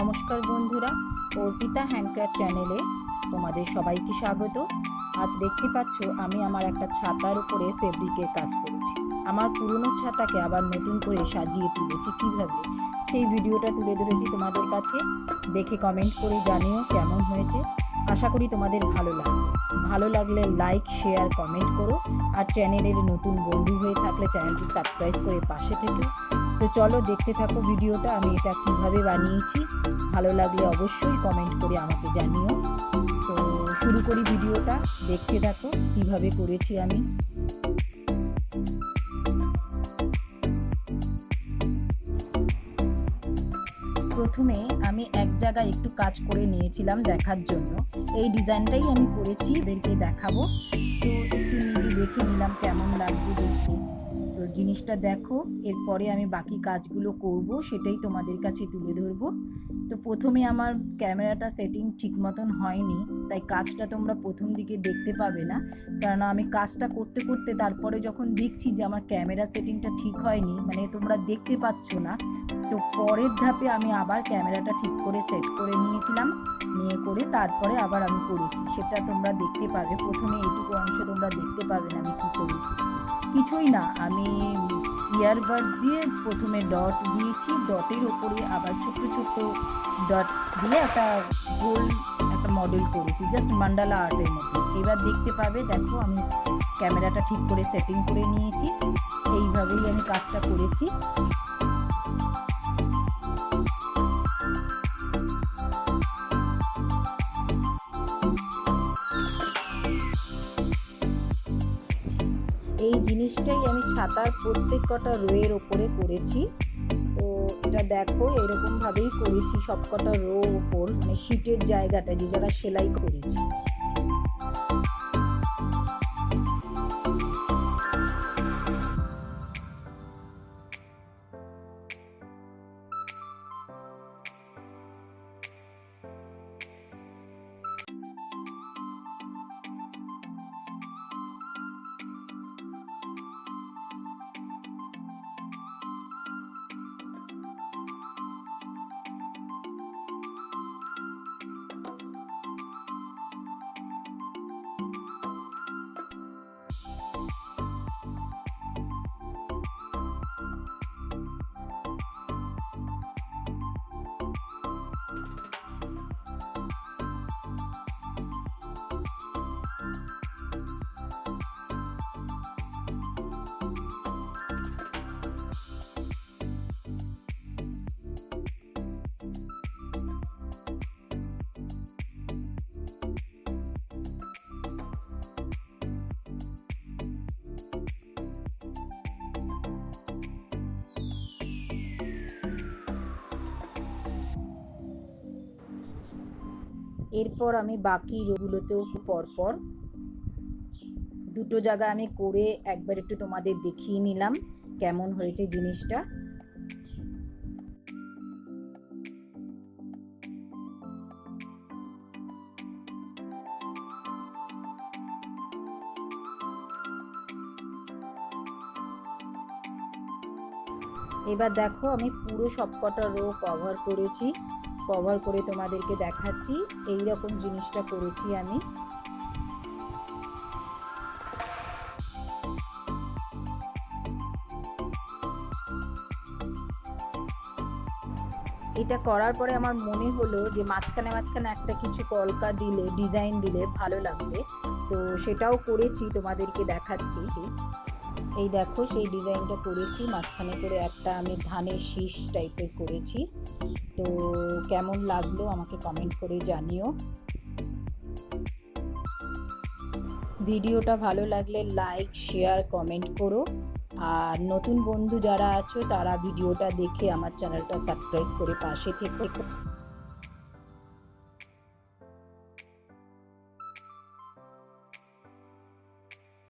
নমস্কার বন্ধুরা, অর্পিতা হ্যান্ডক্রাফট চ্যানেলে তোমাদের সবাইকে স্বাগত। আজ দেখতে পাচ্ছ আমি আমার একটা ছাতার উপরে ফেব্রিকের কাজ করেছি। আমার পুরনো ছাতাকে আবার নতুন করে সাজিয়ে তুলেছি কীভাবে, সেই ভিডিওটা তুলে ধরেছি তোমাদের কাছে। দেখে কমেন্ট করে জানিও কেমন হয়েছে। আশা করি তোমাদের ভালো লাগবে। ভালো লাগলে লাইক, শেয়ার, কমেন্ট করো। আর চ্যানেলের নতুন বন্ধু হয়ে থাকলে চ্যানেলটি সাবস্ক্রাইব করে পাশে থেকো। তো চলো দেখতে থাকো ভিডিওটা, আমি এটা কিভাবে বানিয়েছি। ভালো লাগলে অবশ্যই কমেন্ট করে আমাকে জানিও। তো শুরু করি ভিডিওটা, দেখতে থাকো কিভাবে করেছি আমি। প্রথমে আমি এক জায়গায় একটু কাজ করে নিয়েছিলাম দেখার জন্য। এই ডিজাইনটাই আমি করেছি, এদেরকে দেখাবো। তো একটু নিজে দেখে নিলাম কেমন লাগছে দেখতে। তো জিনিসটা দেখো, এরপরে আমি বাকি কাজগুলো করব, সেটাই তোমাদের কাছে তুলে ধরবো। তো প্রথমে আমার ক্যামেরাটা সেটিং ঠিক মতন হয়নি, তাই কাজটা তোমরা প্রথম দিকে দেখতে পাবে না। কারণ আমি কাজটা করতে করতে তারপরে যখন দেখছি যে আমার ক্যামেরা সেটিংটা ঠিক হয়নি, মানে তোমরা দেখতে পাচ্ছ না, তো পরের ধাপে আমি আবার ক্যামেরাটা ঠিক করে সেট করে নিয়েছিলাম। নিয়ে করে তারপরে আবার আমি করেছি, সেটা তোমরা দেখতে পাবে। প্রথমে এইটুকু অংশ তোমরা দেখতে পাবে না আমি কী করেছি। কিছুই না, আমি ইয়ারবাডস দিয়ে প্রথমে ডট দিয়েছি, ডটের ওপরে আবার ছোট্ট ছোট্ট ডট দিয়ে একটা গোল একটা মডেল করেছি, জাস্ট মান্ডালা আর্টের মতো। এবার দেখতে পাবে, দেখো আমি ক্যামেরাটা ঠিক করে সেটিং করে নিয়েছি। এইভাবেই আমি কাজটা করেছি। এই জিনিসটাই আমি ছাতার প্রত্যেক কটা রোয়ের ওপরে করেছি। তো এটা দেখো, এরকমভাবেই করেছি সব কটা রো ওপর, মানে শীটের জায়গাটা যে জায়গায় সেলাই করেছি। এরপর আমি বাকি রোগুলোতেও পরপর দুটো জায়গা আমি করে একবার একটু তোমাদের দেখিয়ে নিলাম কেমন হয়েছে জিনিসটা। এবার দেখো আমি পুরো সবকটা রো কভার করেছি, কভার করে তোমাদেরকে দেখাচ্ছি। এই রকম জিনিসটা করেছি আমি। এটা করার পরে আমার মনে হলো যে মাঝখানে মাঝখানে একটা কিছু কলকা দিলে, ডিজাইন দিলে ভালো লাগবে। তো সেটাও করেছি, তোমাদেরকে দেখাচ্ছি। এই দেখো সেই ডিজাইনটা করেছি, মাঝখানে করে একটা আমি ধানের শীষ টাইপের করেছি। তো কেমন লাগলো আমাকে কমেন্ট করে জানিও। ভিডিওটা ভালো লাগলে লাইক, শেয়ার, কমেন্ট করো। আর নতুন বন্ধু যারা আছো তারা ভিডিওটা দেখে আমার চ্যানেলটা সাবস্ক্রাইব করে পাশে থেকো।